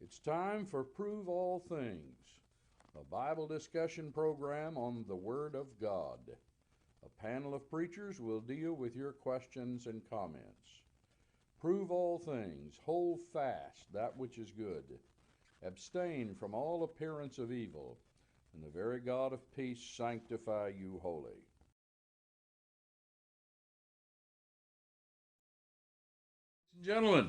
It's time for Prove All Things, a Bible discussion program on the Word of God. A panel of preachers will deal with your questions and comments. Prove all things, hold fast that which is good, abstain from all appearance of evil, and the very God of peace sanctify you wholly. Gentlemen,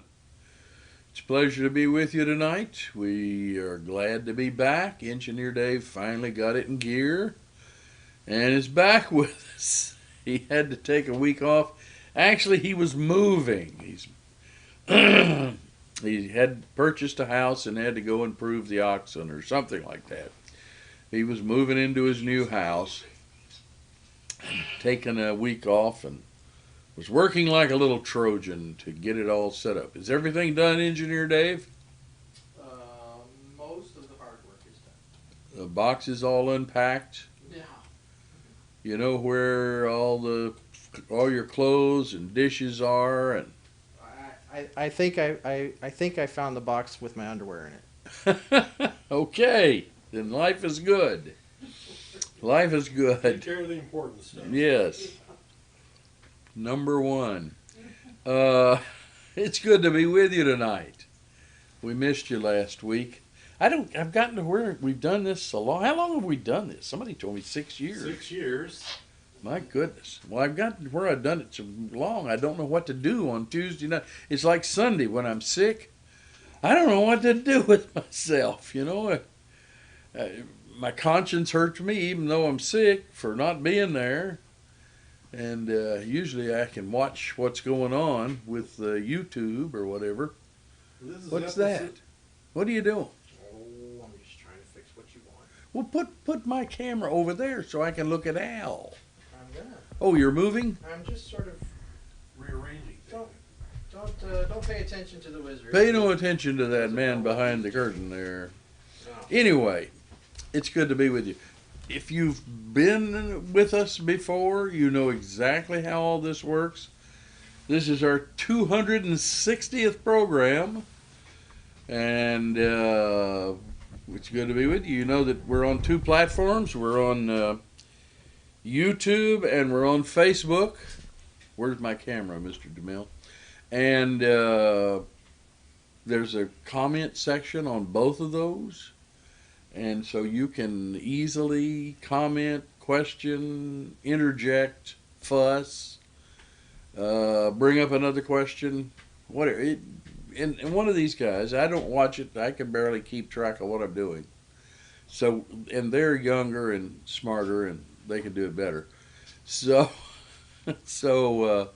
it's a pleasure to be with you tonight. We are glad to be back. Engineer Dave finally got it in gear and is back with us. He had to take a week off. Actually, he was moving. He had purchased a house and had to go and prove the oxen or something like that. He was moving into his new house, taking a week off, and was working like a little Trojan to get it all set up. Is everything done, Engineer Dave? Most of the hard work is done. The box is all unpacked. Yeah. You know where all your clothes and dishes are, and I think I found the box with my underwear in it. okay, then life is good. Life is Take good. care of the important stuff. Yes. Number one. It's good to be with you tonight. We missed you last week. I've gotten to where we've done this so long. How long have we done this? Somebody told me 6 years. 6 years. My goodness. Well, I've gotten to where I've done it so long, I don't know what to do on Tuesday night. It's like Sunday when I'm sick. I don't know what to do with myself, you know. My conscience hurts me even though I'm sick for not being there. And usually I can watch what's going on with YouTube or whatever. What's that? What are you doing? Oh, I'm just trying to fix what you want. Well, put my camera over there so I can look at Al. I'm gonna. Oh, you're moving? I'm just sort of. Rearranging things. Don't pay attention to the wizard. Pay no attention to that man behind the curtain there. No. Anyway, it's good to be with you. If you've been with us before, you know exactly how all this works. This is our 260th program, and it's good to be with you. You know that we're on two platforms. We're on YouTube and we're on Facebook. Where's my camera, Mr. DeMille? And there's a comment section on both of those. And so you can easily comment, question, interject, fuss, bring up another question, whatever. And one of these guys, I don't watch it. I can barely keep track of what I'm doing. So, and they're younger and smarter, and they can do it better. So, anyway,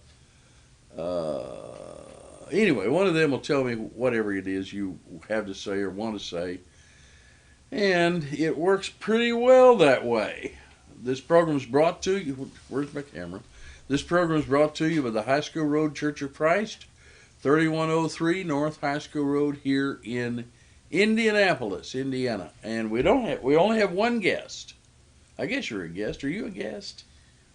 one of them will tell me whatever it is you have to say or want to say. And it works pretty well that way. This program is brought to you. Where's my camera? This program is brought to you by the High School Road Church of Christ, 3103 North High School Road here in Indianapolis, Indiana. And we only have one guest. I guess you're a guest. Are you a guest?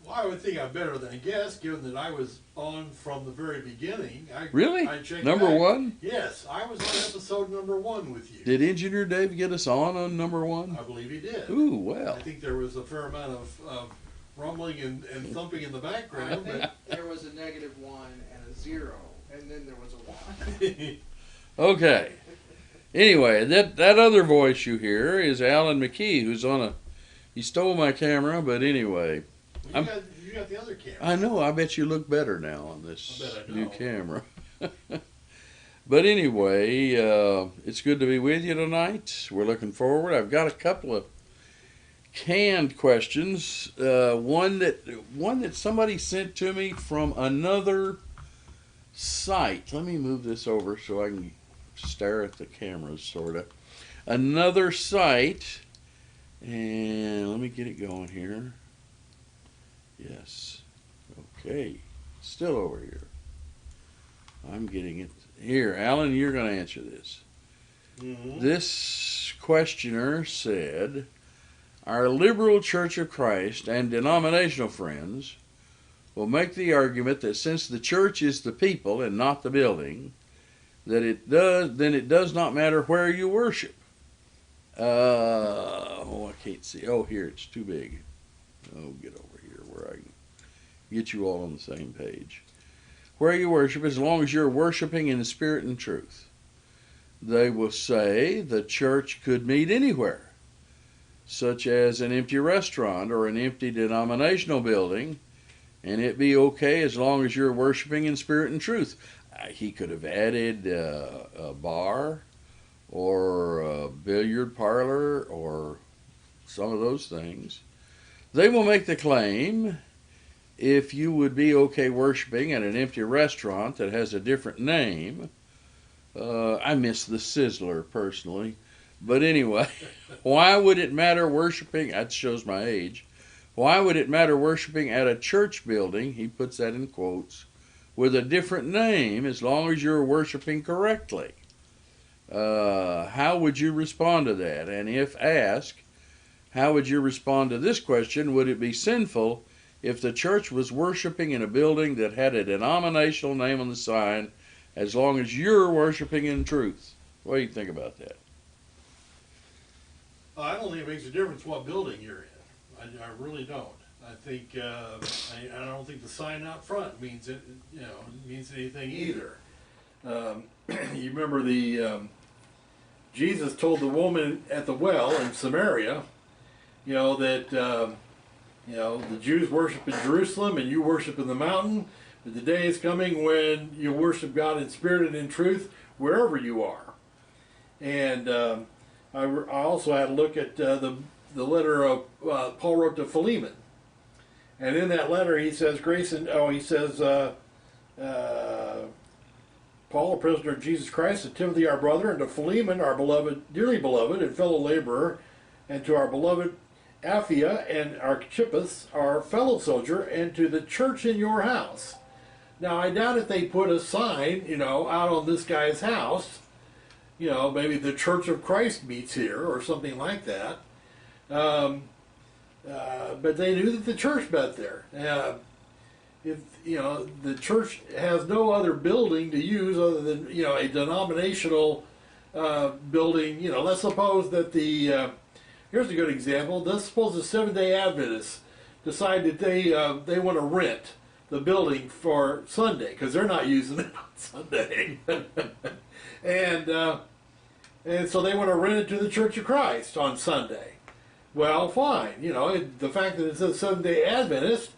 Well, I would think I'm better than a guest, given that I was on from the very beginning. Really? I checked Number back. one? Yes, I was on episode number 1 with you. Did Engineer Dave get us on number one? I believe he did. Ooh, well. I think there was a fair amount of rumbling and thumping in the I background. think there was a -1 and a 0, and then there was a 1. Okay. Anyway, that other voice you hear is Alan McKee, he stole my camera, but anyway. Well, you got the other camera. I know, I bet you look better now on this I bet I new know. camera. But anyway, it's good to be with you tonight. We're looking forward. I've got a couple of canned questions. One that somebody sent to me from another site. Let me move this over so I can stare at the cameras, sort of. Another site, and let me get it going here. Yes. Okay. Still over here. I'm getting it. Here, Alan, you're going to answer this. Mm-hmm. This questioner said, our liberal Church of Christ and denominational friends will make the argument that since the church is the people and not the building, then it does not matter where you worship. I can't see. Oh, here, it's too big. Oh, get over here where I can get you all on the same page. Where you worship, as long as you're worshiping in the spirit and truth. They will say the church could meet anywhere, such as an empty restaurant or an empty denominational building, and it be okay as long as you're worshiping in spirit and truth. He could have added a bar or a billiard parlor or some of those things. They will make the claim, if you would be okay worshiping at an empty restaurant that has a different name. I miss the Sizzler personally. But anyway, why would it matter worshiping? That shows my age. Why would it matter worshiping at a church building, he puts that in quotes, with a different name as long as you're worshiping correctly? How would you respond to that? And if asked, how would you respond to this question? Would it be sinful if the church was worshiping in a building that had a denominational name on the sign, as long as you're worshiping in truth? What do you think about that? I don't think it makes a difference what building you're in. I really don't. I think I don't think the sign out front means it. Means anything either. You remember Jesus told the woman at the well in Samaria, that the Jews worship in Jerusalem and you worship in the mountain. But the day is coming when you worship God in spirit and in truth wherever you are. And I also had a look at the letter of Paul wrote to Philemon, and in that letter he says, Paul, a prisoner of Jesus Christ, to Timothy our brother, and to Philemon our beloved, dearly beloved and fellow laborer, and to our beloved Apphia and Archippus, our fellow soldier, and to the church in your house. Now I doubt if they put a sign, out on this guy's house, maybe the Church of Christ meets here or something like that. But they knew that the church met there. If the church has no other building to use other than a denominational building. Let's suppose that here's a good example. Let's suppose the Seventh-day Adventists decide that they want to rent the building for Sunday because they're not using it on Sunday, and so they want to rent it to the Church of Christ on Sunday. Well, fine. The fact that it says Seventh-day Adventist,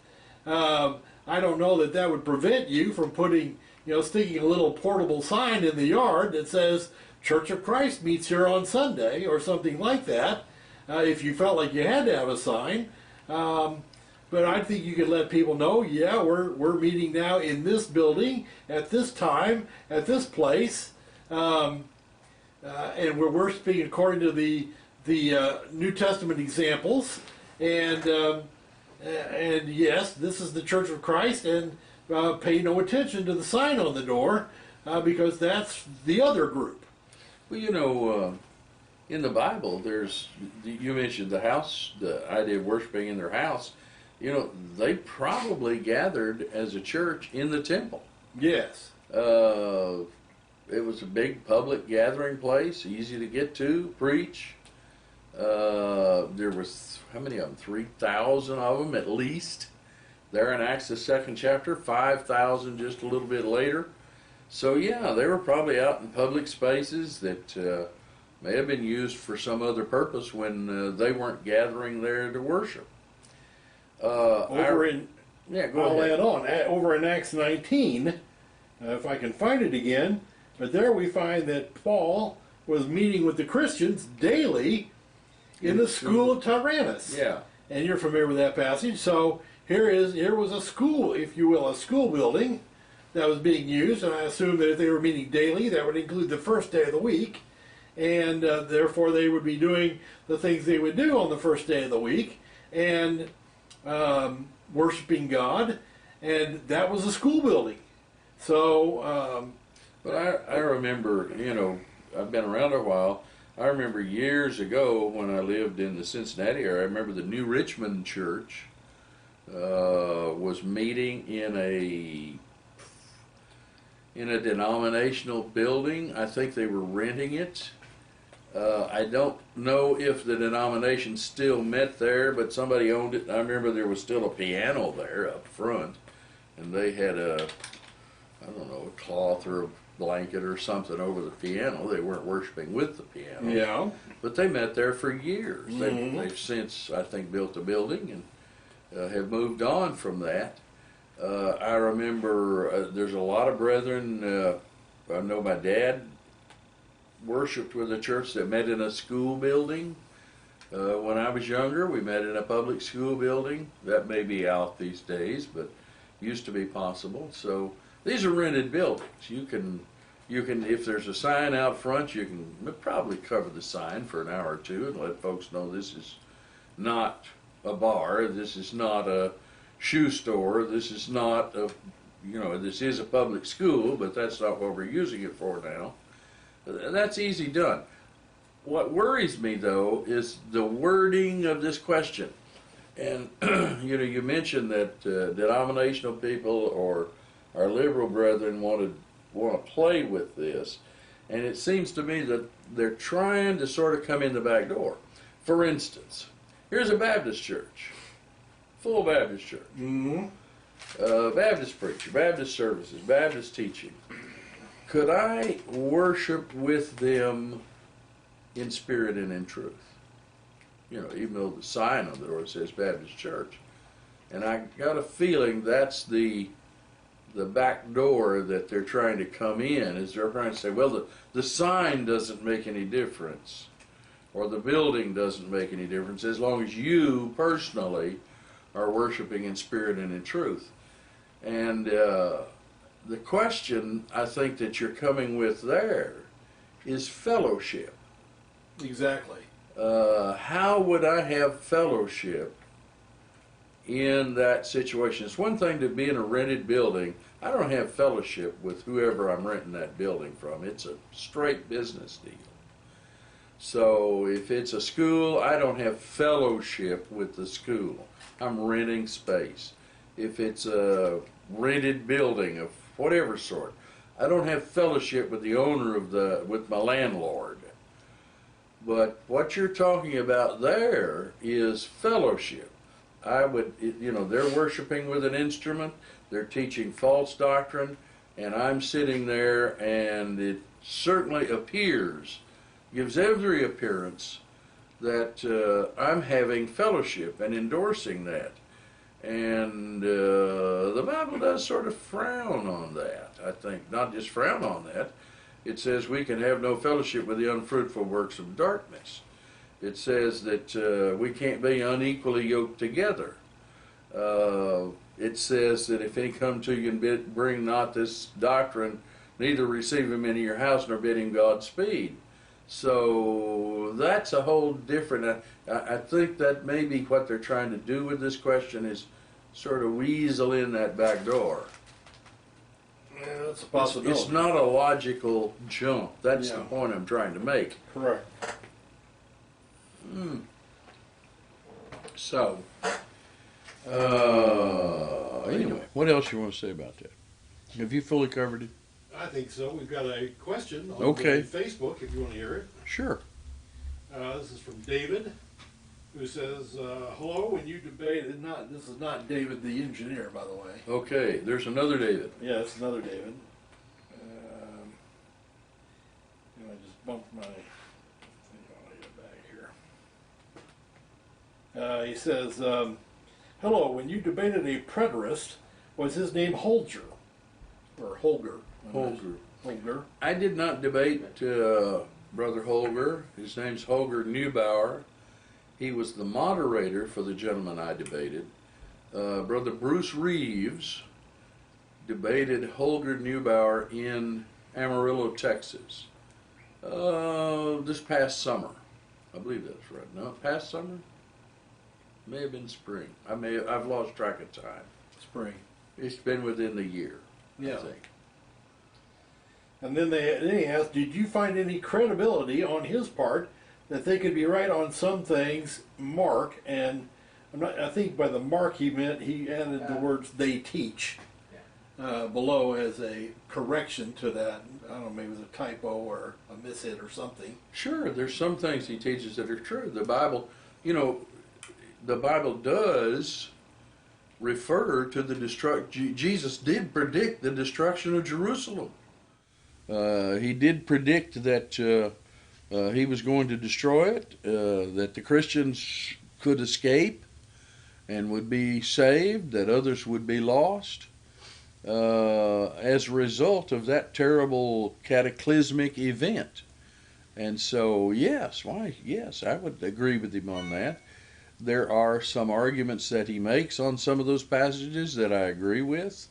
I don't know that would prevent you from putting, sticking a little portable sign in the yard that says Church of Christ meets here on Sunday or something like that. If you felt like you had to have a sign. But I think you could let people know, yeah, we're meeting now in this building at this time at this place, and we're worshiping according to the New Testament examples, and yes, this is the Church of Christ, and pay no attention to the sign on the door because that's the other group. Well, in the Bible, you mentioned the house, the idea of worshiping in their house. They probably gathered as a church in the temple. Yes. It was a big public gathering place, easy to get to, preach. There was, how many of them? 3,000 of them at least. There in Acts the 2nd chapter, 5,000 just a little bit later. So yeah, they were probably out in public spaces that may have been used for some other purpose when they weren't gathering there to worship. I'll add on. Over in Acts 19, if I can find it again, but there we find that Paul was meeting with the Christians daily in the school of Tyrannus. Yeah. And you're familiar with that passage. So here was a school, if you will, a school building that was being used, and I assume that if they were meeting daily, that would include the first day of the week, and therefore they would be doing the things they would do on the first day of the week, and worshiping God, and that was a school building. So, but I remember, I've been around a while. I remember years ago when I lived in the Cincinnati area, I remember the New Richmond Church was meeting in in a denominational building. I think they were renting it. I don't know if the denomination still met there, but somebody owned it. I remember there was still a piano there up front, and they had a, I don't know, a cloth or a blanket or something over the piano. They weren't worshiping with the piano. Yeah. But they met there for years. They've since, I think, built a building and have moved on from that. I remember there's a lot of brethren. I know my dad worshipped with a church that met in a school building. When I was younger, we met in a public school building. That may be out these days, but used to be possible. So these are rented buildings. You can, if there's a sign out front, you can probably cover the sign for an hour or two and let folks know this is not a bar, this is not a shoe store, this is not a, this is a public school, but that's not what we're using it for now. That's easy done. What worries me, though, is the wording of this question. And, you mentioned that denominational people or our liberal brethren want to play with this. And it seems to me that they're trying to sort of come in the back door. For instance, here's a Baptist church, full Baptist church. Mm-hmm. Baptist preacher, Baptist services, Baptist teaching. Could I worship with them in spirit and in truth? Even though the sign on the door says Baptist Church. And I got a feeling that's the back door that they're trying to come in, is they're trying to say, well, the sign doesn't make any difference, or the building doesn't make any difference, as long as you personally are worshiping in spirit and in truth. And the question I think that you're coming with there is fellowship. Exactly. How would I have fellowship in that situation? It's one thing to be in a rented building. I don't have fellowship with whoever I'm renting that building from. It's a straight business deal. So if it's a school, I don't have fellowship with the school. I'm renting space. If it's a rented building of whatever sort, I don't have fellowship with the owner with my landlord. But what you're talking about there is fellowship. They're worshiping with an instrument, they're teaching false doctrine, and I'm sitting there, and it certainly gives every appearance that I'm having fellowship and endorsing that. And the Bible does sort of frown on that, I think. Not just frown on that. It says we can have no fellowship with the unfruitful works of darkness. It says that we can't be unequally yoked together. It says that if any come to you and bring not this doctrine, neither receive him into your house nor bid him Godspeed. So that's a whole different, I think that maybe what they're trying to do with this question is sort of weasel in that back door. Yeah, that's a possibility. It's not a logical jump. That's Yeah. the point I'm trying to make. Correct. So, anyway, what else you want to say about that? Have you fully covered it? I think so. We've got a question on Okay. Facebook if you want to hear it. Sure. This is from David, who says, hello, when you debated, this is not David the engineer, by the way. Okay, there's another David. Yeah, it's another David. I just bumped my thing. I'll get it back here. He says, hello, when you debated a preterist, was his name Holger? Or Holger? Holger. I did not debate Brother Holger. His name's Holger Neubauer. He was the moderator for the gentleman I debated. Brother Bruce Reeves debated Holger Neubauer in Amarillo, Texas, this past summer. I believe that's right. No, past summer? May have been spring. I've lost track of time. Spring. It's been within the year, Yeah. I think. And then he asked, did you find any credibility on his part that they could be right on some things, Mark, and I think by the Mark he meant he added the words they teach. below as a correction to that. I don't know, maybe it was a typo or a mishit or something. Sure, there's some things he teaches that are true. The Bible, the Bible does refer to the destruction. Jesus did predict the destruction of Jerusalem. He did predict that he was going to destroy it, that the Christians could escape and would be saved, that others would be lost as a result of that terrible cataclysmic event. And so, yes, I would agree with him on that. There are some arguments that he makes on some of those passages that I agree with.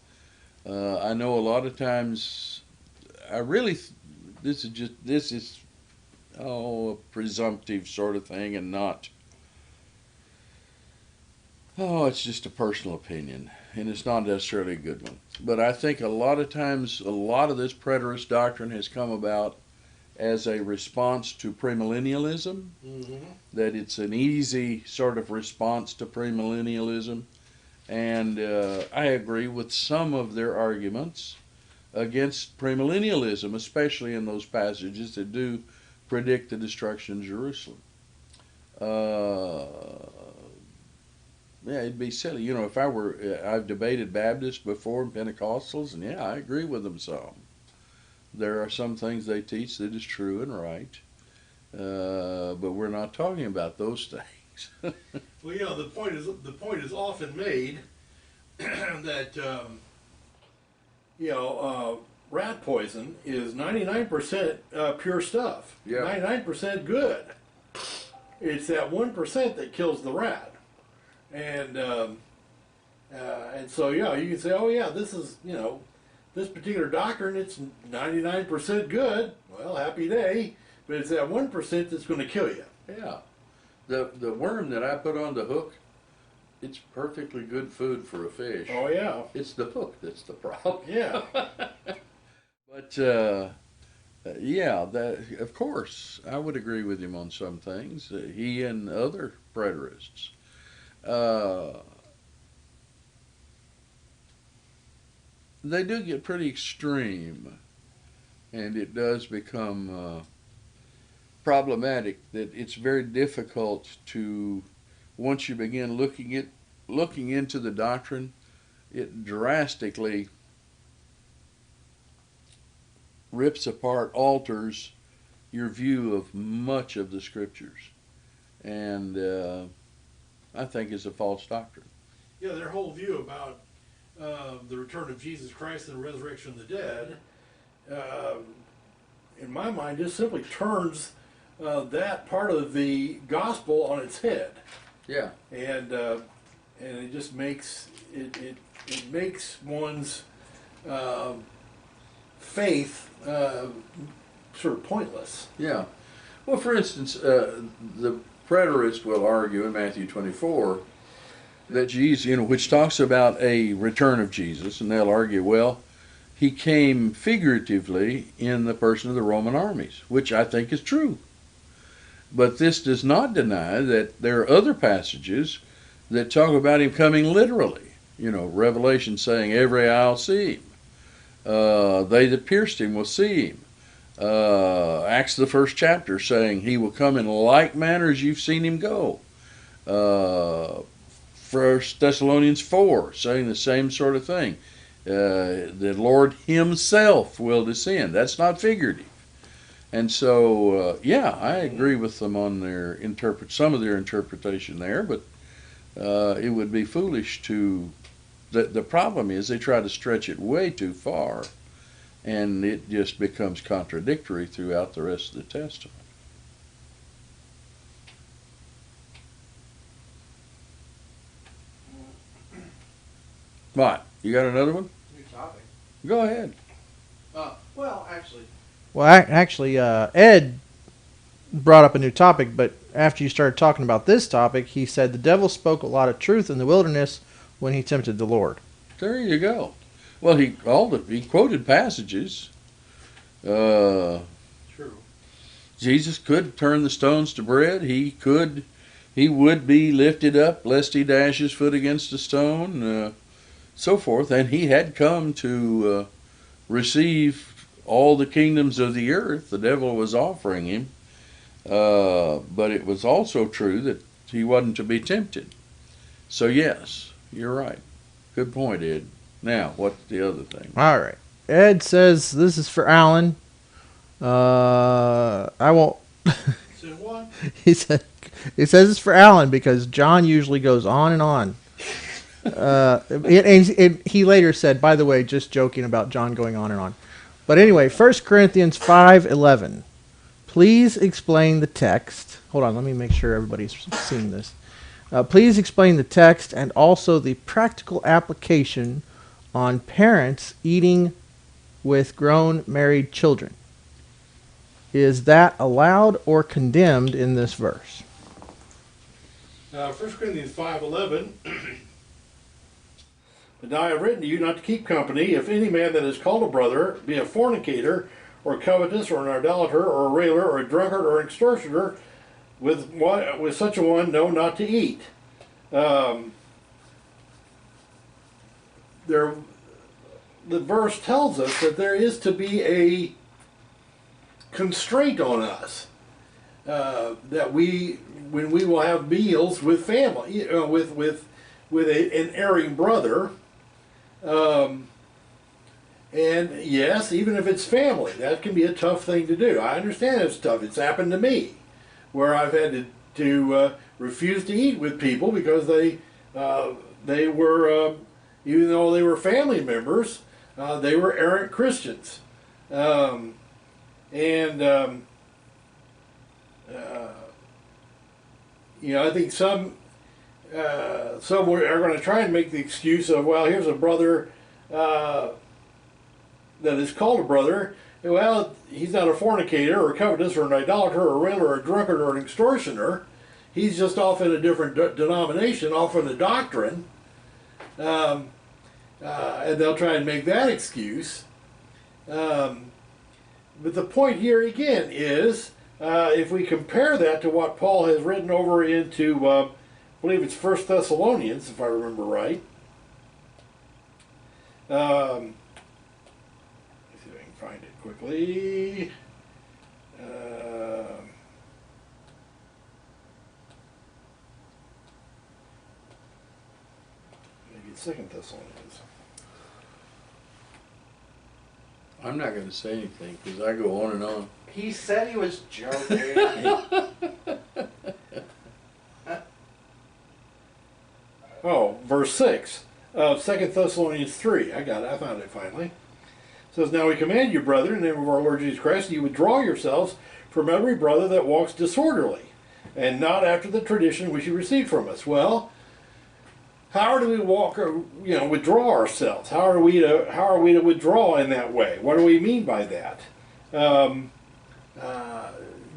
I know a lot of times, this is a presumptive sort of thing, and not, it's just a personal opinion, and it's not necessarily a good one. But I think a lot of times, a lot of this preterist doctrine has come about as a response to premillennialism, that it's an easy sort of response to premillennialism. And I agree with some of their arguments against premillennialism, especially in those passages that do predict the destruction of Jerusalem. It'd be silly. If I've debated Baptists before and Pentecostals, and I agree with them some. There are some things they teach that is true and right, but we're not talking about those things. Well, the point is often made that rat poison is 99% pure stuff, 99% good. It's that 1% that kills the rat, and so you can say, this is this particular doctrine, it's 99% good. Well, happy day, but it's that 1% that's going to kill you. Yeah. The worm that I put on the hook, it's perfectly good food for a fish. Oh, yeah. It's the hook that's the problem. Yeah. But, of course, I would agree with him on some things. He and other preterists. They do get pretty extreme, and it does become problematic that it's very difficult to, once you begin looking into the doctrine, it drastically rips apart, alters your view of much of the scriptures, and I think is a false doctrine. Yeah, their whole view about the return of Jesus Christ and the resurrection of the dead, in my mind, just simply turns that part of the gospel on its head. Yeah. And it just makes it makes one's faith sort of pointless. Yeah. Well, for instance, the preterist will argue in Matthew 24 that Jesus, which talks about a return of Jesus, and they'll argue, well, he came figuratively in the person of the Roman armies, which I think is true. But this does not deny that there are other passages that talk about him coming literally. Revelation saying, every eye will see him. They that pierced him will see him. Acts the 1st chapter saying he will come in like manner as you've seen him go. 1 Thessalonians 4 saying the same sort of thing. The Lord himself will descend. That's not figurative. And so, I agree with them on some of their interpretation there, but it would be foolish to. The problem is they try to stretch it way too far, and it just becomes contradictory throughout the rest of the Testament. What? You got another one? New topic. Go ahead. Actually, Ed brought up a new topic, but after you started talking about this topic, he said the devil spoke a lot of truth in the wilderness when he tempted the Lord. There you go. Well, he quoted passages. True. Jesus could turn the stones to bread. He would be lifted up lest he dash his foot against a stone. so forth, and he had come to receive all the kingdoms of the earth the devil was offering him. But it was also true that he wasn't to be tempted. So yes, you're right. Good point, Ed. Now, what's the other thing? All right. Ed says this is for Alan. I won't. So what? He says it's for Alan because John usually goes on and on. And he later said, by the way, just joking about John going on and on. But anyway, 1 Corinthians 5:11. Please explain the text. Hold on, let me make sure everybody's seeing this. Please explain the text and also the practical application on parents eating with grown married children. Is that allowed or condemned in this verse? 1 Corinthians 5:11. But now I have written to you not to keep company, if any man that is called a brother be a fornicator, or covetous, or an idolater, or a railer, or a drunkard, or an extortioner, with such a one, no, not to eat. The verse tells us that there is to be a constraint on us, that when we will have meals with family, with an erring brother. And yes, even if it's family, that can be a tough thing to do. I understand it's tough. It's happened to me, where I've had to refuse to eat with people because they were, even though they were family members, they were errant Christians. I think some are going to try and make the excuse of, well, here's a brother that is called a brother. Well, he's not a fornicator or a covetous or an idolater or a railer or a drunkard or an extortioner. He's just off in a different denomination, off in a doctrine. And they'll try and make that excuse. But the point here again is, if we compare that to what Paul has written over into, I believe it's 1 Thessalonians, if I remember right. Let's see if I can find it quickly. Maybe it's 2 Thessalonians. I'm not going to say anything because I go on and on. He said he was joking. Oh, verse 6 of 2 Thessalonians 3. I got it. I found it finally. It says, now we command you, brethren, in the name of our Lord Jesus Christ, that you withdraw yourselves from every brother that walks disorderly, and not after the tradition which you received from us. Well, how do we withdraw ourselves? How are we to withdraw in that way? What do we mean by that?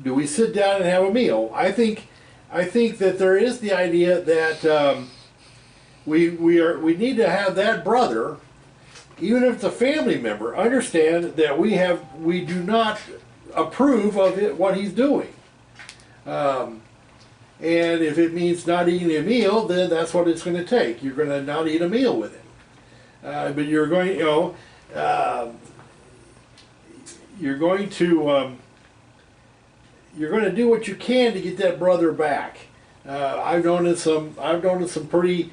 Do we sit down and have a meal? I think that there is the idea that we need to have that brother, even if it's a family member, understand that we do not approve of what he's doing. And if it means not eating a meal, then that's what it's going to take. You're going to not eat a meal with him. But you're going, you're going to do what you can to get that brother back. I've known some pretty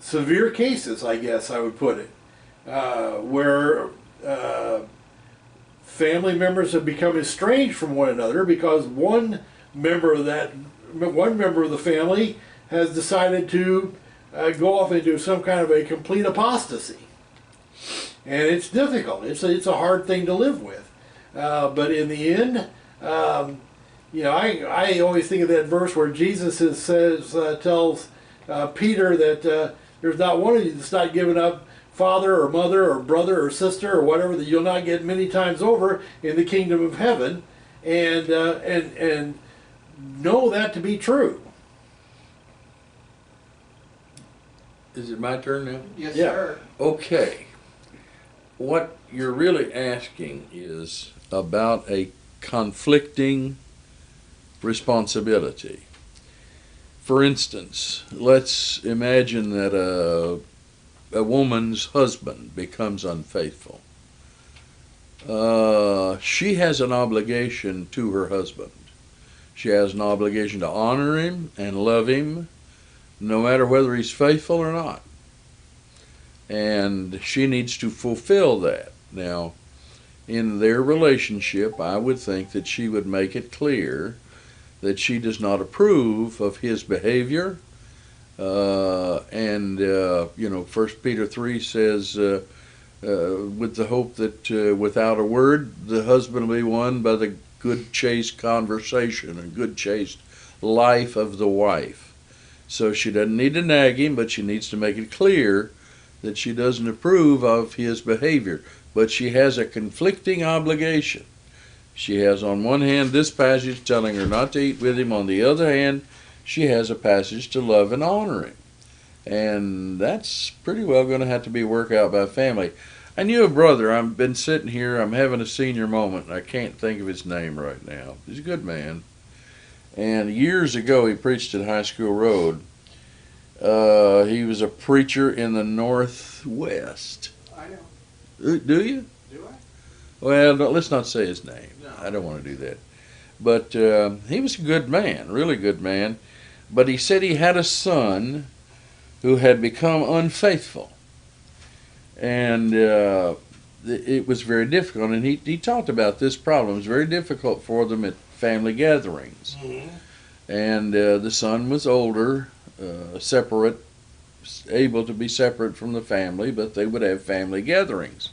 severe cases, I guess I would put it, where family members have become estranged from one another because one member of the family has decided to go off into some kind of a complete apostasy. And it's difficult. It's a hard thing to live with. But in the end, I always think of that verse where Jesus tells Peter that there's not one of you that's not given up father or mother or brother or sister or whatever, that you'll not get many times over in the kingdom of heaven, and know that to be true. Is it my turn now? Yes, Yeah. sir. Okay. What you're really asking is about a conflicting responsibility. For instance, let's imagine that a woman's husband becomes unfaithful. She has an obligation to her husband. She has an obligation to honor him and love him, no matter whether he's faithful or not. And she needs to fulfill that. Now, in their relationship, I would think that she would make it clear that she does not approve of his behavior. You know, 1 Peter 3 says, with the hope that without a word, the husband will be won by the good chaste conversation and good chaste life of the wife. So she doesn't need to nag him, but she needs to make it clear that she doesn't approve of his behavior. But she has a conflicting obligation. She has on one hand this passage telling her not to eat with him. On the other hand, she has a passage to love and honor him. And that's pretty well going to have to be worked out by family. I knew a brother, I've been sitting here, I'm having a senior moment, and I can't think of his name right now. He's a good man. And years ago, he preached at High School Road. He was a preacher in the Northwest. I know. Do you? Do I? Well, let's not say his name. No. I don't want to do that. But he was a good man, really good man. But he said he had a son who had become unfaithful. And it was very difficult. And he talked about this problem. It was very difficult for them at family gatherings. Mm-hmm. And the son was older, separate, able to be separate from the family, but they would have family gatherings.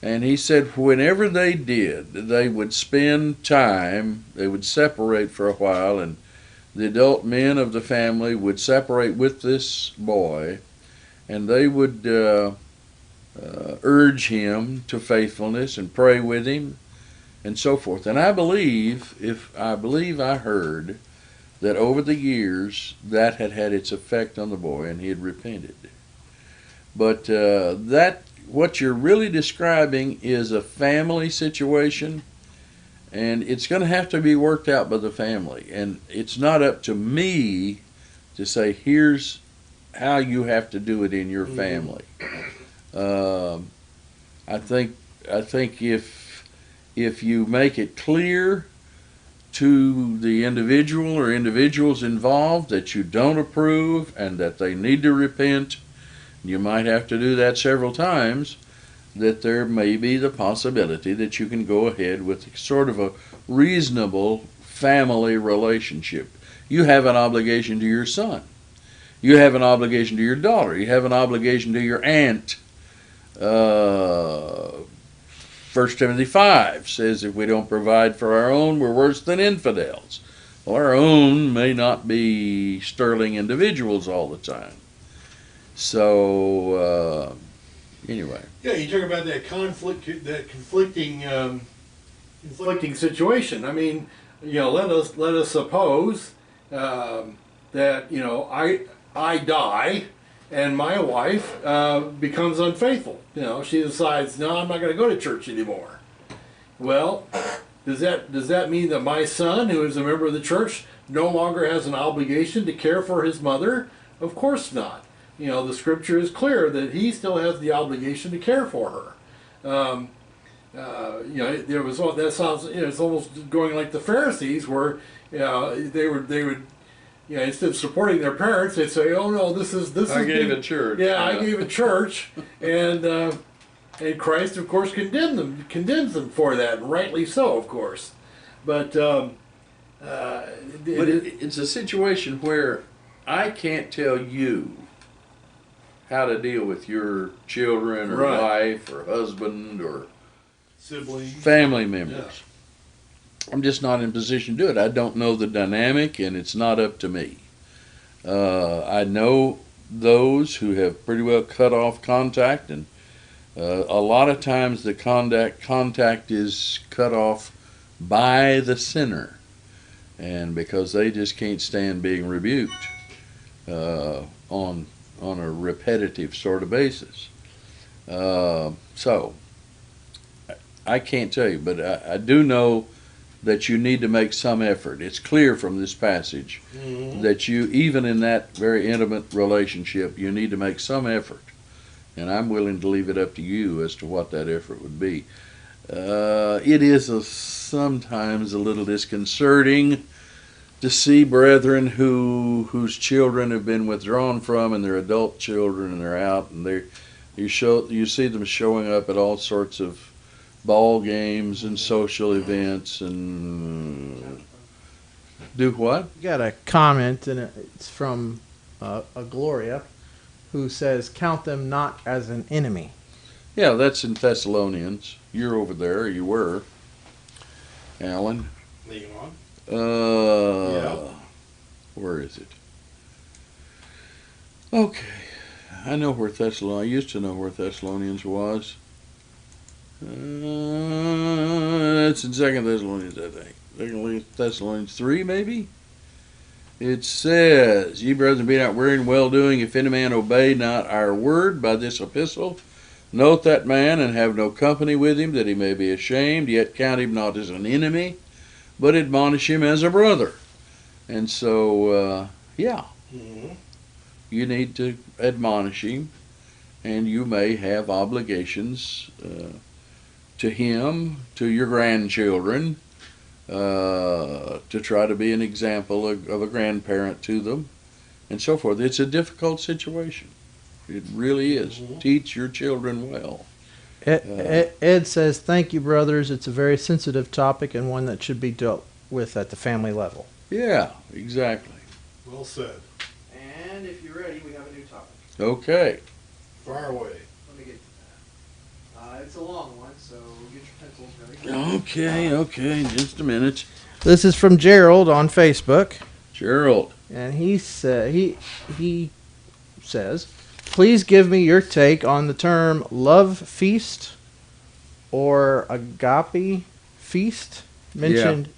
And he said whenever they did, they would spend time, they would separate for a while, and the adult men of the family would separate with this boy, and they would urge him to faithfulness and pray with him and so forth. And I believe I heard that over the years that had had its effect on the boy and he had repented. But what you're really describing is a family situation, and it's going to have to be worked out by the family. And it's not up to me to say, here's how you have to do it in your family. I think if you make it clear to the individual or individuals involved that you don't approve and that they need to repent, you might have to do that several times, that there may be the possibility that you can go ahead with sort of a reasonable family relationship. You have an obligation to your son. You have an obligation to your daughter. You have an obligation to your aunt. 1 Timothy 5 says if we don't provide for our own, we're worse than infidels. Well, our own may not be sterling individuals all the time. So, anyway. Yeah, you talk about that conflicting situation. I mean, let us suppose that I die and my wife becomes unfaithful. She decides, no, I'm not going to go to church anymore. Well, does that mean that my son, who is a member of the church, no longer has an obligation to care for his mother? Of course not. The scripture is clear that he still has the obligation to care for her. There was that sounds. It's almost going like the Pharisees, where they would instead of supporting their parents, they'd say, "Oh no, this is." I gave a church. Yeah, I gave a church, and Christ, of course, condemns them for that, and rightly so, of course. But it's a situation where I can't tell you how to deal with your children or wife or husband or siblings, family members. Yeah. I'm just not in a position to do it. I don't know the dynamic, and it's not up to me. I know those who have pretty well cut off contact, and a lot of times the contact is cut off by the sinner, and because they just can't stand being rebuked on a repetitive sort of basis. So I can't tell you, but I do know that you need to make some effort. It's clear from this passage that you, even in that very intimate relationship, you need to make some effort. And I'm willing to leave it up to you as to what that effort would be. It is sometimes a little disconcerting to see brethren whose children have been withdrawn from, and they're adult children, and they're out, and you see them showing up at all sorts of ball games and social events and do what? You got a comment, and it's from a Gloria, who says, "Count them not as an enemy." Yeah, that's in Thessalonians. You're over there. You were, Alan. Leading on. Where is it? Okay, I know where I used to know where Thessalonians was. It's in 2 Thessalonians, I think. 2 Thessalonians 3, maybe? It says, "Ye brethren, be not weary in well-doing. If any man obey not our word by this epistle, note that man, and have no company with him, that he may be ashamed. Yet count him not as an enemy, but admonish him as a brother." And so, you need to admonish him, and you may have obligations to him, to your grandchildren, to try to be an example of a grandparent to them, and so forth. It's a difficult situation. It really is. Teach your children well. Ed says, "Thank you, brothers. It's a very sensitive topic and one that should be dealt with at the family level." Yeah, exactly. Well said. And if you're ready, we have a new topic. Okay. Far away. Let me get it's a long one, so get your pencils ready. Okay, just a minute. This is from Gerald on Facebook, Gerald. and he says, "Please give me your take on the term love feast or agape feast mentioned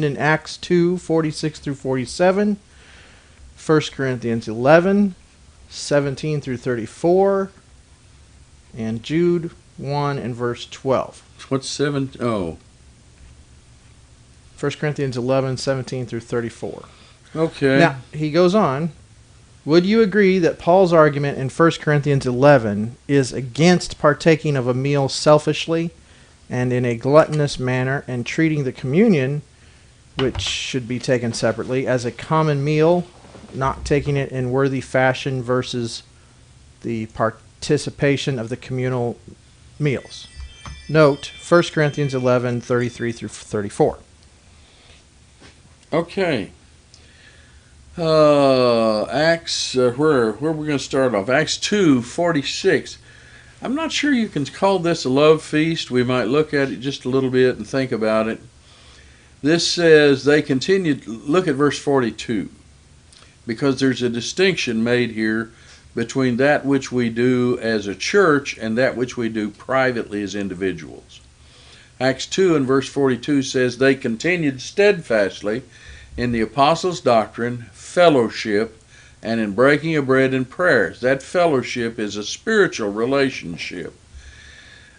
in Acts 2:46 through 47, 1 Corinthians 11:17 through 34, and Jude 1 and verse 12. What's 7? Oh, 1 Corinthians 11:17 through 34. okay. Now, he goes on, "Would you agree that Paul's argument in 1 Corinthians 11 is against partaking of a meal selfishly and in a gluttonous manner, and treating the communion, which should be taken separately, as a common meal, not taking it in worthy fashion versus the participation of the communal meals?" Note 1 Corinthians 11:33 through 34. Okay. Acts, where we're going to start off? Acts 2:46. I'm not sure you can call this a love feast. We might look at it just a little bit and think about it. This says they continued. Look at verse 42, because there's a distinction made here between that which we do as a church and that which we do privately as individuals. Acts 2 and verse 42 says they continued steadfastly in the apostles' doctrine, fellowship, and in breaking of bread and prayers. That fellowship is a spiritual relationship.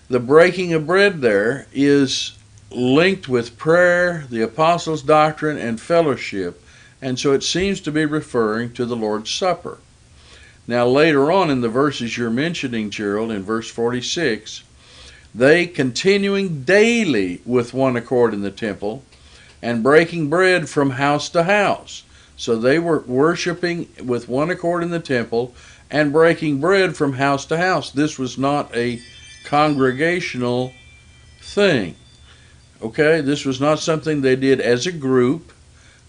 The breaking of bread there is linked with prayer, the apostles' doctrine, and fellowship, and so it seems to be referring to the Lord's Supper. Now later on in the verses you're mentioning, Gerald, in verse 46, they continuing daily with one accord in the temple and breaking bread from house to house. So they were worshiping with one accord in the temple and breaking bread from house to house. This was not a congregational thing. Okay, this was not something they did as a group.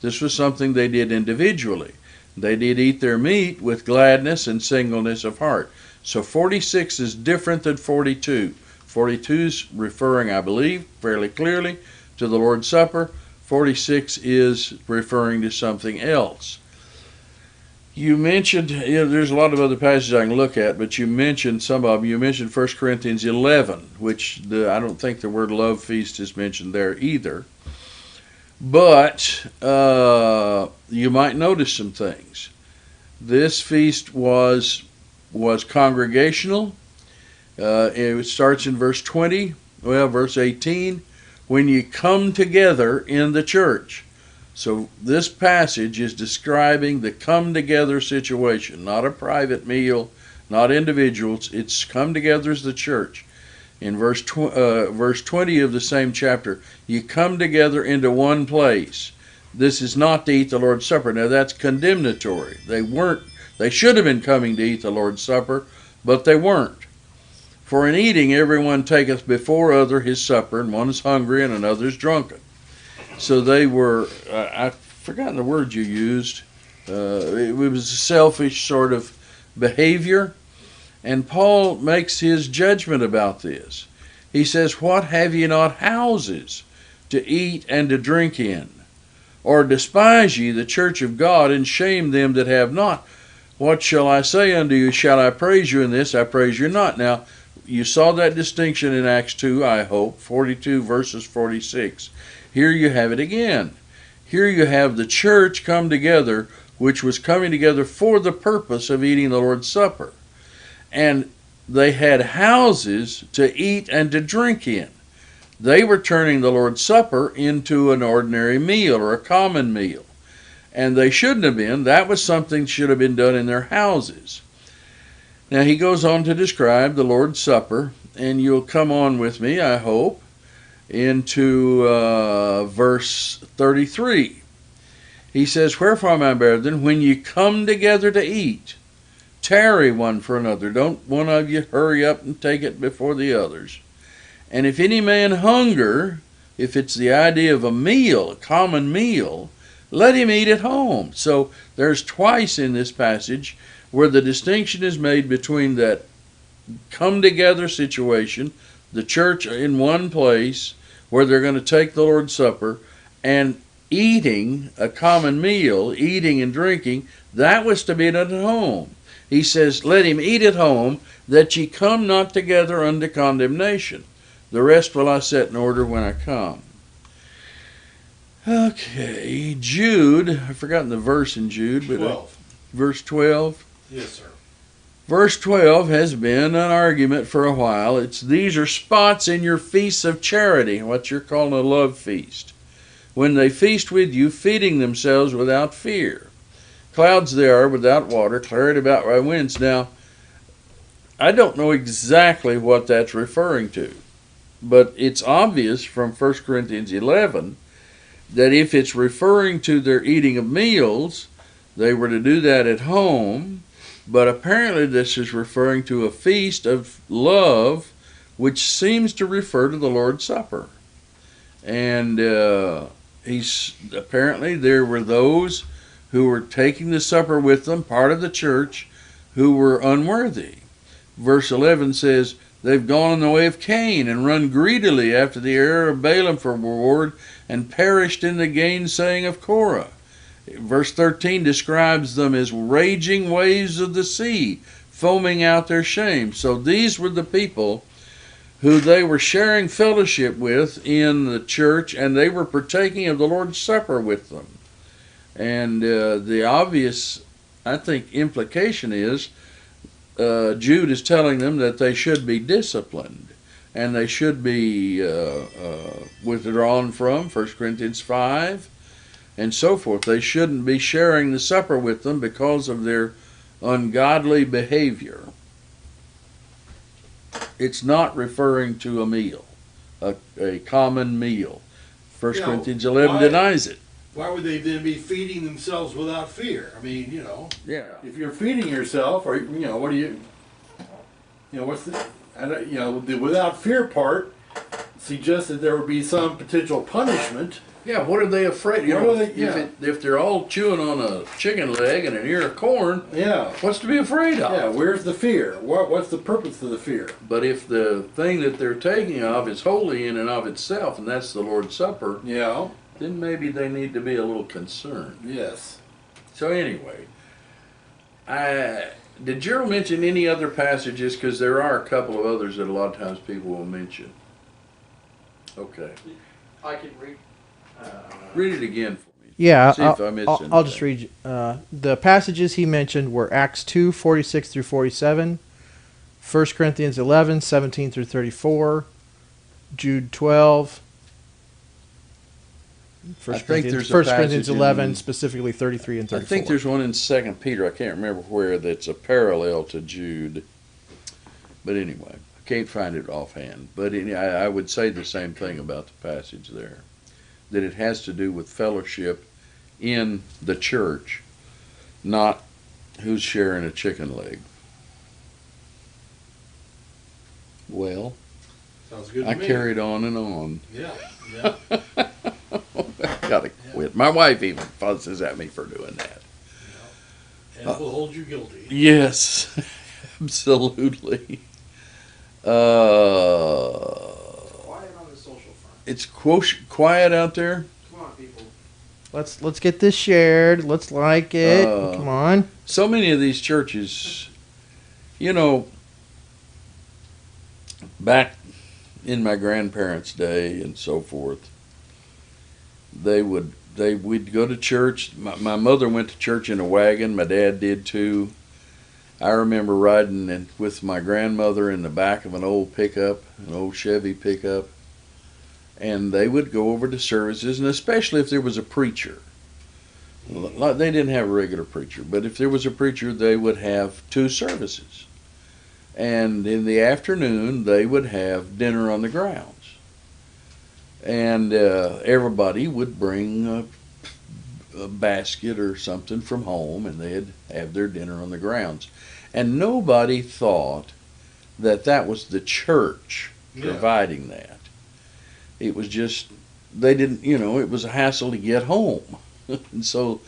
This was something they did individually. They did eat their meat with gladness and singleness of heart. So 46 is different than 42. 42 is referring, I believe, fairly clearly to the Lord's Supper. 46 is referring to something else. You mentioned, there's a lot of other passages I can look at, but you mentioned some of them. You mentioned 1 Corinthians 11, which I don't think the word love feast is mentioned there either. But you might notice some things. This feast was congregational. It starts in verse 20, verse 18, when you come together in the church. So this passage is describing the come together situation, not a private meal, not individuals. It's come together as the church. In verse 20 of the same chapter, you come together into one place. This is not to eat the Lord's Supper. Now that's condemnatory. They should have been coming to eat the Lord's Supper, but they weren't. For in eating everyone taketh before other his supper, and one is hungry and another is drunken. So they were, I've forgotten the word you used, it was a selfish sort of behavior. And Paul makes his judgment about this. He says, what have ye not houses to eat and to drink in? Or despise ye the church of God, and shame them that have not? What shall I say unto you? Shall I praise you in this? I praise you not. Now, you saw that distinction in Acts 2, I hope, 42 verses 46. Here you have it again. Here you have the church come together, which was coming together for the purpose of eating the Lord's Supper. And they had houses to eat and to drink in. They were turning the Lord's Supper into an ordinary meal or a common meal. And they shouldn't have been. That was something that should have been done in their houses. Now he goes on to describe the Lord's Supper, and you'll come on with me, I hope, into verse 33. He says, wherefore, my brethren, when ye come together to eat, tarry one for another. Don't one of you hurry up and take it before the others. And if any man hunger, if it's the idea of a meal, a common meal, let him eat at home. So there's twice in this passage where the distinction is made between that come together situation, the church in one place where they're going to take the Lord's Supper, and eating a common meal, eating and drinking, that was to be done at home. He says, let him eat at home, that ye come not together unto condemnation. The rest will I set in order when I come. Okay, Jude, I've forgotten the verse in Jude, but 12. Verse 12. Yes, sir. Verse 12 has been an argument for a while. These are spots in your feasts of charity, what you're calling a love feast. When they feast with you, feeding themselves without fear. Clouds they are without water, carried about by winds. Now, I don't know exactly what that's referring to, but it's obvious from 1 Corinthians 11 that if it's referring to their eating of meals, they were to do that at home, but apparently this is referring to a feast of love, which seems to refer to the Lord's Supper. And apparently there were those who were taking the supper with them, part of the church, who were unworthy. Verse 11 says, they've gone in the way of Cain and run greedily after the error of Balaam for reward and perished in the gainsaying of Korah. Verse 13 describes them as raging waves of the sea, foaming out their shame. So these were the people who they were sharing fellowship with in the church, and they were partaking of the Lord's Supper with them. And the obvious, I think, implication is Jude is telling them that they should be disciplined and they should be withdrawn from 1 Corinthians 5 and so forth. They shouldn't be sharing the supper with them because of their ungodly behavior. It's not referring to a meal, a common meal. 1 Corinthians 11 denies it. Why would they then be feeding themselves without fear? I mean, Yeah. If you're feeding yourself, or what do you, what's the, the without fear part suggests that there would be some potential punishment. Yeah, what are they afraid? If they're all chewing on a chicken leg and an ear of corn, Yeah. what's to be afraid of? Yeah. Where's the fear? What's the purpose of the fear? But if the thing that they're taking of is holy in and of itself, and that's the Lord's Supper, Yeah. then maybe they need to be a little concerned. Yes. So anyway, did Gerald mention any other passages? Because there are a couple of others that a lot of times people will mention. Okay. I can read. Read it again for me. Yeah, See if I missed I'll just read. The passages he mentioned were Acts 2, 46 through 47, 1 Corinthians 11, 17 through 34, Jude 12, First think Corinthians, there's a 1 Corinthians passage 11, in- specifically 33 and I 34. think there's one in 2 Peter. I can't remember where that's a parallel to Jude. But anyway, I can't find it offhand. But I would say the same thing about the passage there, that it has to do with fellowship in the church, not who's sharing a chicken leg. Well, Sounds good to I me. carried on and on. Yeah, yeah. I gotta quit. My wife even fuzzes at me for doing that. And we'll hold you guilty. Yes, absolutely. Quiet on the social front. It's quiet out there. Come on, people. Let's get this shared. Let's like it. Come on. So many of these churches, you know, back in my grandparents' day and so forth, we'd go to church. My mother went to church in a wagon. My dad did too. I remember riding with my grandmother in the back of an old pickup, an old Chevy pickup, and they would go over to services, and especially if there was a preacher. They didn't have a regular preacher, but if there was a preacher, they would have 2 services. And in the afternoon, they would have dinner on the grounds. And everybody would bring a basket or something from home, and they'd have their dinner on the grounds. And nobody thought that that was the church providing that. It was just, they didn't, it was a hassle to get home. And so,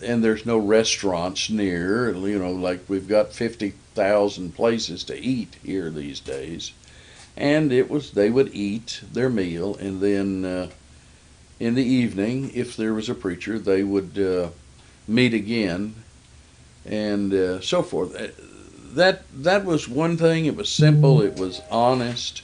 and there's no restaurants near, like we've got 50,000 places to eat here these days. And they would eat their meal, and then in the evening, if there was a preacher, they would meet again, and so forth. That was one thing. It was simple. It was honest.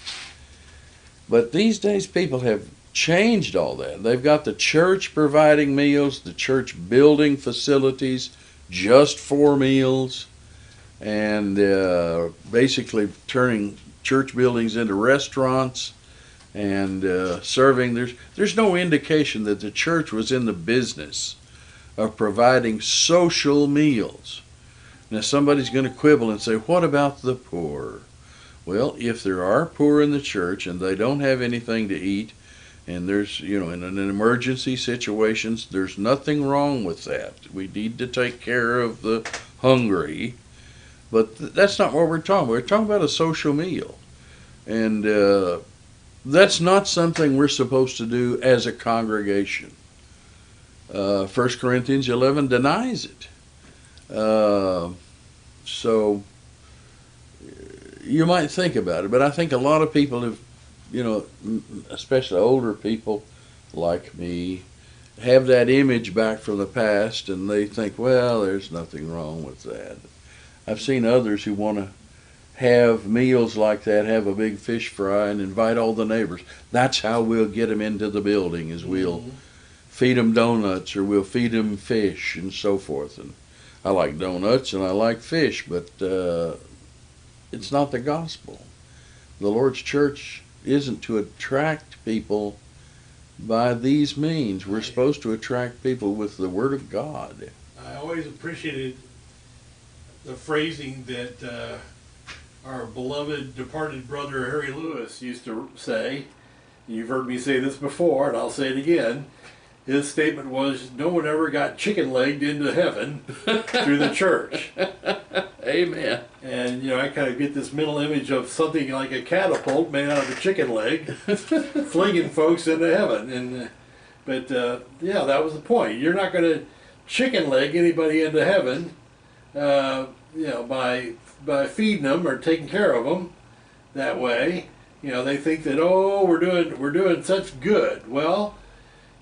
But these days, people have changed all that. They've got the church providing meals, the church building facilities just for meals, and basically turning church buildings into restaurants and serving. There's no indication that the church was in the business of providing social meals. Now somebody's going to quibble and say, what about the poor? Well, if there are poor in the church and they don't have anything to eat, and there's, in an emergency situations, there's nothing wrong with that. We need to take care of the hungry, but that's not what we're talking about. We're talking about a social meal. And that's not something we're supposed to do as a congregation. 1 Corinthians 11 denies it. So you might think about it, but I think a lot of people have, especially older people like me, have that image back from the past, and they think, well, there's nothing wrong with that. I've seen others who want to have meals like that, have a big fish fry, and invite all the neighbors. That's how we'll get them into the building, is we'll feed them donuts, or we'll feed them fish, and so forth. And I like donuts and I like fish, but it's not the gospel. The Lord's church isn't to attract people by these means. We're supposed to attract people with the Word of God. I always appreciated the phrasing that our beloved departed brother Harry Lewis used to say. You've heard me say this before, and I'll say it again. His statement was, no one ever got chicken-legged into heaven through the church. Amen. And, I kind of get this mental image of something like a catapult made out of a chicken leg, flinging folks into heaven. But that was the point. You're not going to chicken leg anybody into heaven, by feeding them or taking care of them that way. They think that, we're doing such good. Well,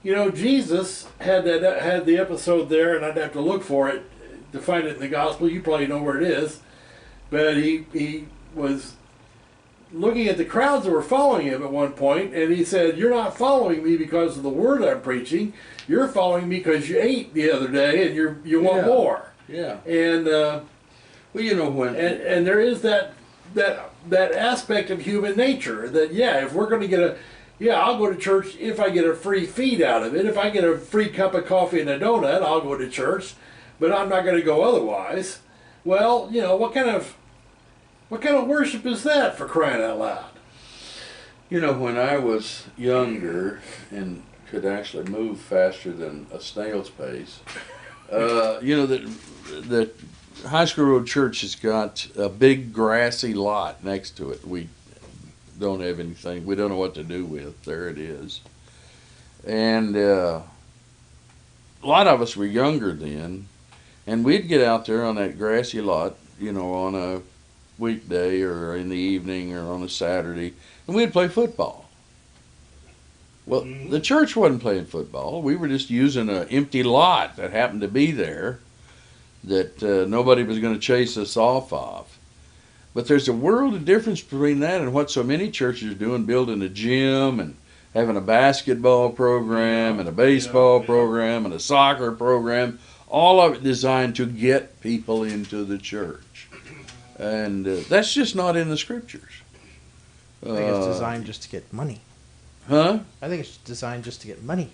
Jesus had the episode there, and I'd have to look for it to find it in the gospel. You probably know where it is. But he was looking at the crowds that were following him at one point, and he said, you're not following me because of the word I'm preaching. You're following me because you ate the other day, and you want more. Yeah. And when and there is that aspect of human nature that, if we're going to get yeah, I'll go to church if I get a free feed out of it. If I get a free cup of coffee and a donut, I'll go to church, but I'm not going to go otherwise. Well, you know, what kind of worship is that, for crying out loud? You know, when I was younger and could actually move faster than a snail's pace, you know, the High School Road Church has got a big grassy lot next to it. We don't have anything. We don't know what to do with. There it is. And a lot of us were younger then, and we'd get out there on that grassy lot, you know, on a weekday or in the evening or on a Saturday, and we'd play football. Well, the church wasn't playing football. We were just using an empty lot that happened to be there that nobody was going to chase us off of. But there's a world of difference between that and what so many churches are doing, building a gym and having a basketball program and a baseball program and a soccer program, all of it designed to get people into the church. And that's just not in the scriptures. I think it's designed just to get money. Huh? I think it's designed just to get money.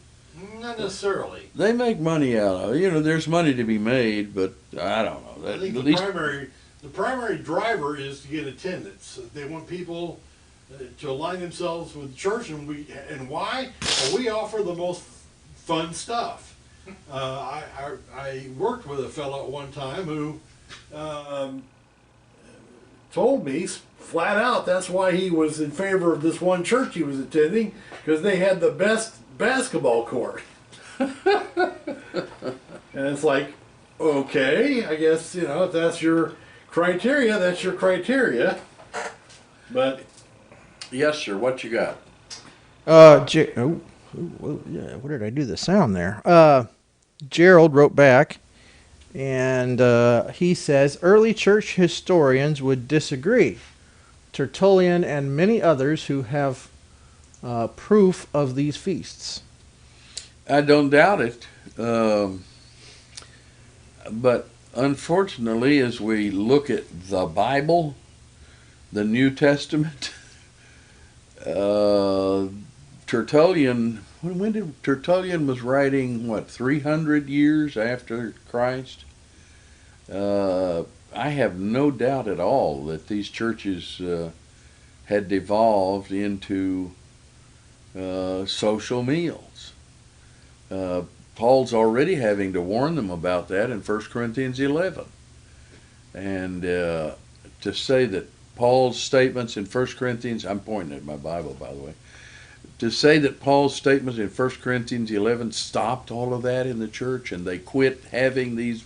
Not necessarily. They make money out of it. You know, there's money to be made, but I don't know. I think At the least primary driver is to get attendance. They want people to align themselves with the church, and why? Well, we offer the most fun stuff. I worked with a fellow at one time who Told me flat out that's why he was in favor of this one church he was attending, because they had the best basketball court. And it's like, okay, I guess, you know, if that's your criteria, that's your criteria. But yes, sir. What you got? Yeah, where did I do the sound there? Gerald wrote back, and he says, early church historians would disagree. Tertullian and many others who have proof of these feasts. I don't doubt it. But unfortunately, as we look at the Bible, the New Testament, Tertullian, when Tertullian was writing, what, 300 years after Christ? I have no doubt at all that these churches had devolved into social meals. Paul's already having to warn them about that in 1 Corinthians 11. And to say that Paul's statements in 1 Corinthians, I'm pointing at my Bible, by the way, to say that Paul's statements in 1 Corinthians 11 stopped all of that in the church and they quit having these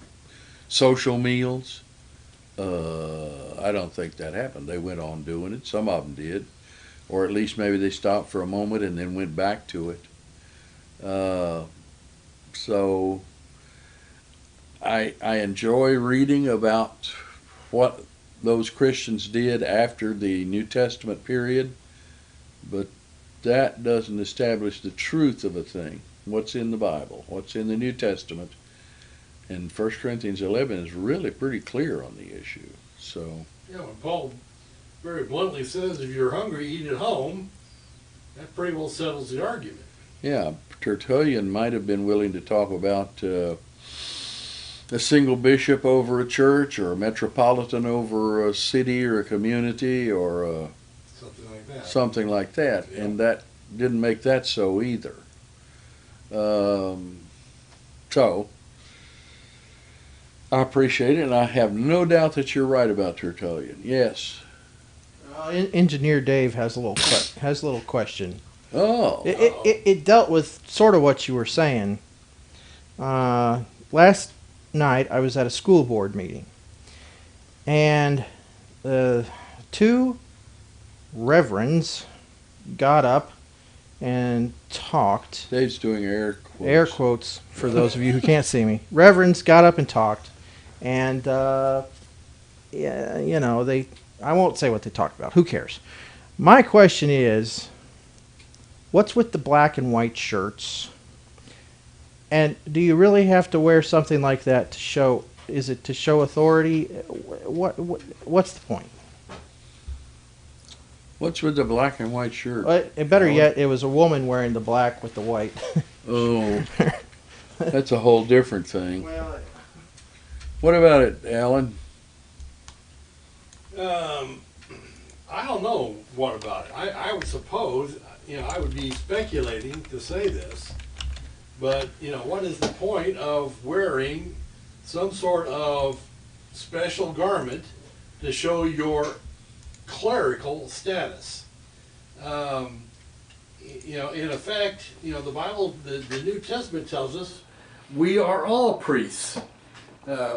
social meals, I don't think that happened. They went on doing it. Some of them did. Or at least maybe they stopped for a moment and then went back to it. So I enjoy reading about what those Christians did after the New Testament period, but that doesn't establish the truth of a thing. What's in the Bible, what's in the New Testament, and 1 Corinthians 11 is really pretty clear on the issue. So yeah, when Paul very bluntly says, if you're hungry, eat at home, that pretty well settles the argument. yeah, Tertullian might have been willing to talk about a single bishop over a church, or a metropolitan over a city or a community, or something like that, Yeah. and that didn't make that so either. So I appreciate it, and I have no doubt that you're right about Tertullian. Yes. Engineer Dave has a little question. Oh. It dealt with sort of what you were saying. Last night I was at a school board meeting, and two reverends got up and talked. Dave's doing air quotes. Air quotes for those of you who can't see me. Reverends got up and talked, and yeah, you know, I won't say what they talked about. Who cares? My question is, what's with the black and white shirts? And do you really have to wear something like that to show? Is it to show authority? What's the point? What's with the black and white shirt? And better yet, it was a woman wearing the black with the white. Oh, that's a whole different thing. Well, What about it, Alan? I don't know what about it. I would suppose, I would be speculating to say this, but, what is the point of wearing some sort of special garment to show your clerical status? In effect, the Bible, the New Testament tells us we are all priests.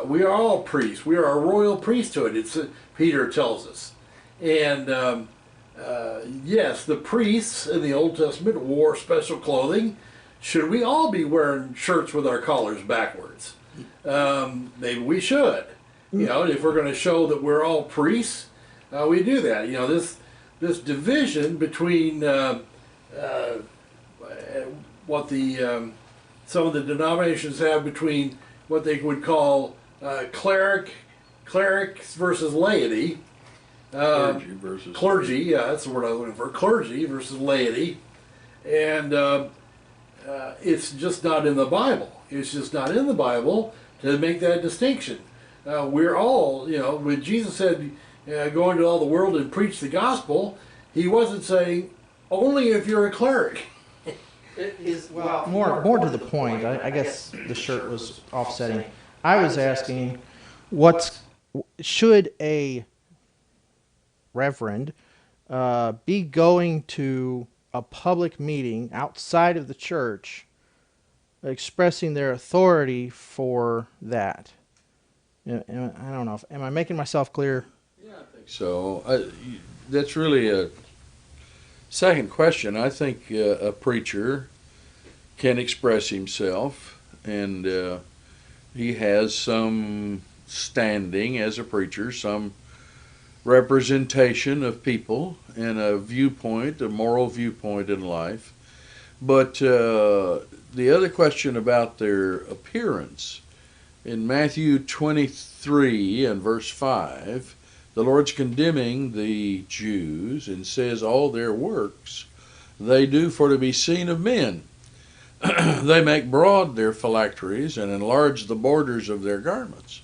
We are all priests. We are a royal priesthood, Peter tells us. And yes, the priests in the Old Testament wore special clothing. Should we all be wearing shirts with our collars backwards? Maybe we should. If we're going to show that we're all priests, we do that. This division between what some of the denominations have between what they would call clerics versus laity. Clergy, yeah, that's the word I was looking for. Clergy versus laity. And it's just not in the Bible. It's just not in the Bible to make that distinction. We're all, when Jesus said, go into all the world and preach the gospel, he wasn't saying, only if you're a cleric. More to the point, I guess the shirt was offsetting. I was asking, should a reverend be going to a public meeting outside of the church expressing their authority for that? I don't know. Am I making myself clear? Yeah, I think so. That's really a second question. I think a preacher can express himself, and he has some standing as a preacher, some representation of people and a viewpoint, a moral viewpoint in life. But the other question about their appearance, in Matthew 23 and verse 5, the Lord's condemning the Jews and says all their works they do for to be seen of men. They make broad their phylacteries and enlarge the borders of their garments,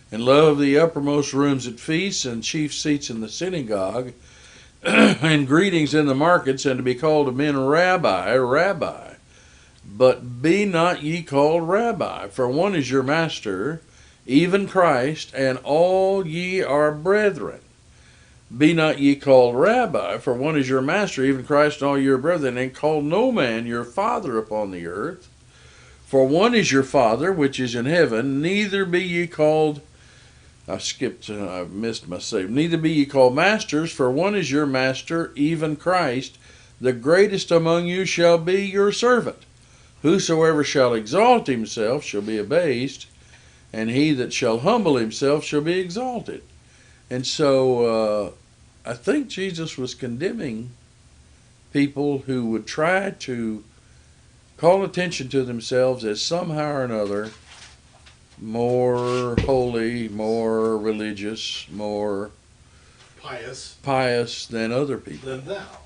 and love the uppermost rooms at feasts and chief seats in the synagogue, and greetings in the markets, and to be called of men Rabbi, Rabbi. But be not ye called Rabbi, for one is your master, even Christ, and all ye are brethren. Be not ye called Rabbi, for one is your master, even Christ, and all ye are brethren, and call no man your father upon the earth. For one is your Father, which is in heaven, neither be ye called, I missed my save, neither be ye called masters, for one is your master, even Christ. The greatest among you shall be your servant. Whosoever shall exalt himself shall be abased, and he that shall humble himself shall be exalted. And so I think Jesus was condemning people who would try to call attention to themselves as somehow or another more holy, more religious, more pious than other people. Than thou.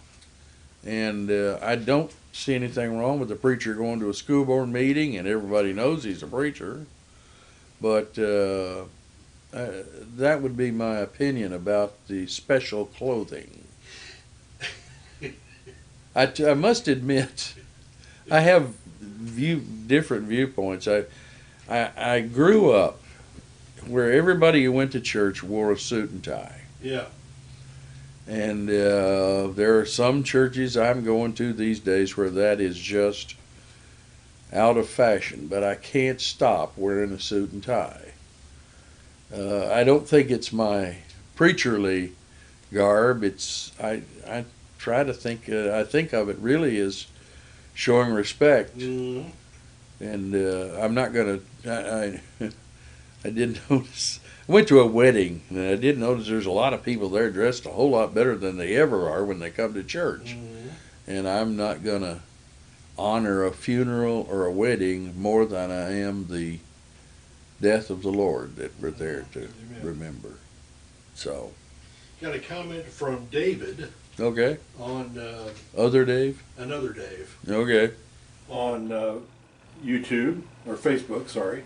And I don't see anything wrong with the preacher going to a school board meeting and everybody knows he's a preacher. But that would be my opinion about the special clothing. I must admit, I have different viewpoints. I grew up where everybody who went to church wore a suit and tie. Yeah. And there are some churches I'm going to these days where that is just out of fashion, but I can't stop wearing a suit and tie. I don't think it's my preacherly garb. I try to think. I think of it really as showing respect. Mm-hmm. And I'm not going to. I did notice. I went to a wedding, and I did notice there's a lot of people there dressed a whole lot better than they ever are when they come to church. Mm-hmm. And I'm not going to honor a funeral or a wedding more than I am the death of the Lord that we're there to remember. So. Got a comment from David. Okay. on Other Dave? Another Dave Okay. On YouTube, or Facebook, sorry.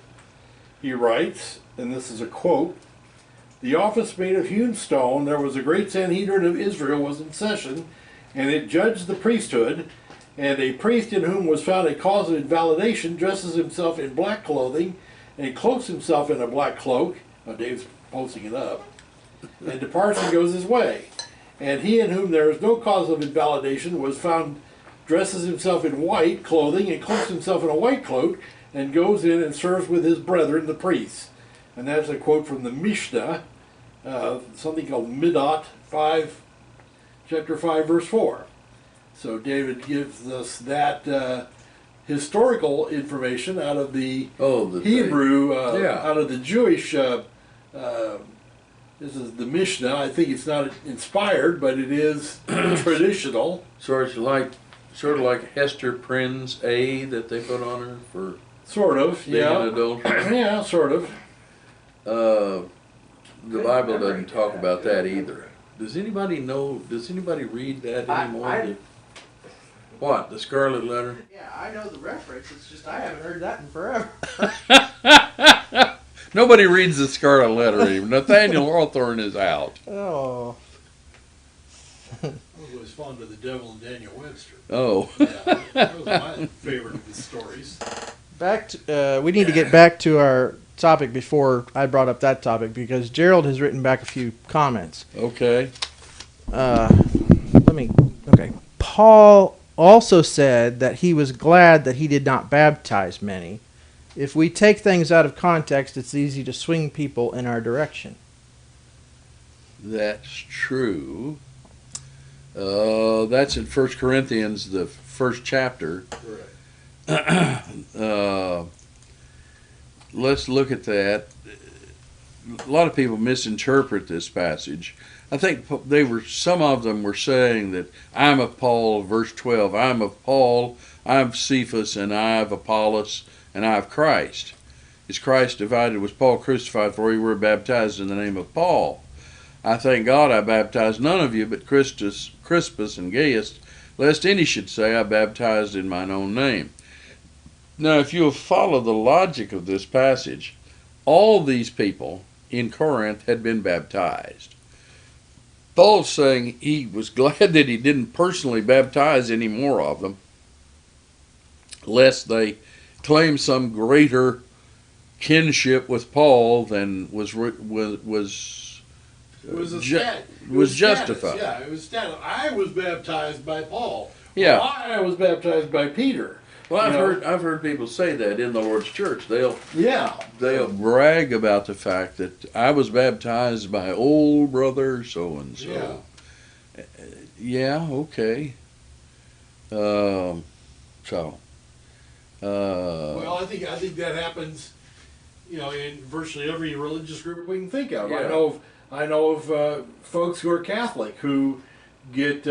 He writes, and this is a quote, "The office made of hewn stone, there was a great Sanhedrin of Israel was in session, and it judged the priesthood, and a priest in whom was found a cause of invalidation dresses himself in black clothing, and cloaks himself in a black cloak," now Dave's posting it up, "and departs and goes his way. And he in whom there is no cause of invalidation was found dresses himself in white clothing, and cloaks himself in a white cloak, and goes in and serves with his brethren, the priests." And that's a quote from the Mishnah, something called Midot 5, chapter 5, verse 4. So David gives us that historical information out of the Hebrew, out of the Jewish. This is the Mishnah. I think it's not inspired, but it is traditional. So it's sort of like Hester Prynne's A that they put on her for Sort of, being yeah. an adulterer. Yeah, sort of. The Bible doesn't talk about that either. Does anybody know? Does anybody read that anymore? What, the Scarlet Letter? Yeah, I know the reference. It's just I haven't heard that in forever. Nobody reads the Scarlet Letter anymore. Nathaniel Hawthorne is out. Oh. I was fond of the Devil and Daniel Webster. Oh. Yeah, that was my favorite of his stories. Back to, we need to get back to our topic before I brought up that topic because Gerald has written back a few comments. Okay. Okay. Paul also said that he was glad that he did not baptize many. If we take things out of context, it's easy to swing people in our direction. That's true. That's in 1 Corinthians, the first chapter. Right. Let's look at that. A lot of people misinterpret this passage. I think some of them were saying that I'm of Paul, verse 12, I'm of Paul, I'm of Cephas, and I of Apollos, and I of Christ. Is Christ divided? Was Paul crucified for you were baptized in the name of Paul? I thank God I baptized none of you but Crispus and Gaius, lest any should say I baptized in mine own name. Now, if you'll follow the logic of this passage, all these people in Corinth had been baptized. Paul's saying he was glad that he didn't personally baptize any more of them, lest they claim some greater kinship with Paul than was justified. Yeah, it was status. I was baptized by Paul. Yeah. Well, I was baptized by Peter. Well, I've heard people say that in the Lord's church. They'll brag about the fact that I was baptized by old brother so and so. Yeah, okay. Well, I think that happens, in virtually every religious group we can think of. Yeah. I know of folks who are Catholic who get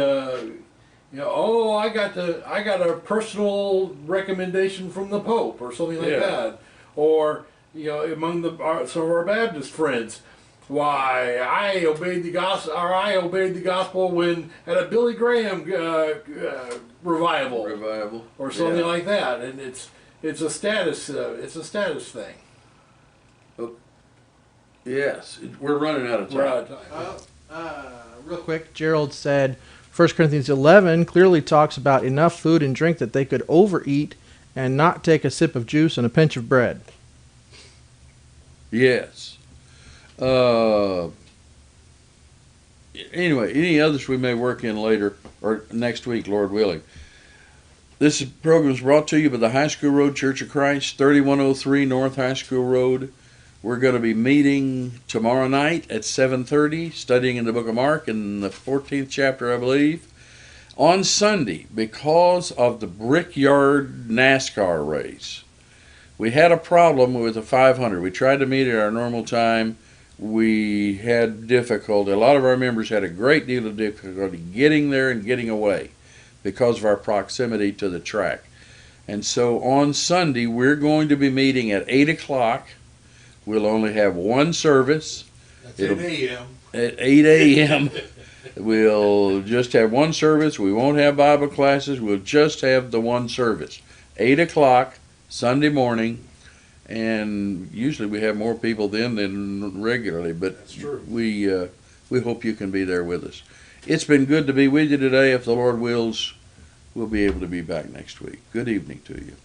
I got a personal recommendation from the Pope or something like that, or among some of our Baptist friends, why I obeyed the gospel when at a Billy Graham revival or something like that, and it's a status thing. Yes, we're running out of time. Real quick, Gerald said 1 Corinthians 11 clearly talks about enough food and drink that they could overeat and not take a sip of juice and a pinch of bread. Yes. Anyway, any others we may work in later or next week, Lord willing. This program is brought to you by the High School Road Church of Christ, 3103 North High School Road. We're going to be meeting tomorrow night at 7:30, studying in the book of Mark in the 14th chapter, I believe. On Sunday, because of the Brickyard NASCAR race, we had a problem with the 500. We tried to meet at our normal time. We had difficulty. A lot of our members had a great deal of difficulty getting there and getting away because of our proximity to the track. And so on Sunday, we're going to be meeting at 8 o'clock. We'll only have one service. That's 8 a.m. At 8 a.m. We'll just have one service. We won't have Bible classes. We'll just have the one service. 8 o'clock Sunday morning. And usually we have more people then than regularly, but That's true. we hope you can be there with us. It's been good to be with you today. If the Lord wills, we'll be able to be back next week. Good evening to you.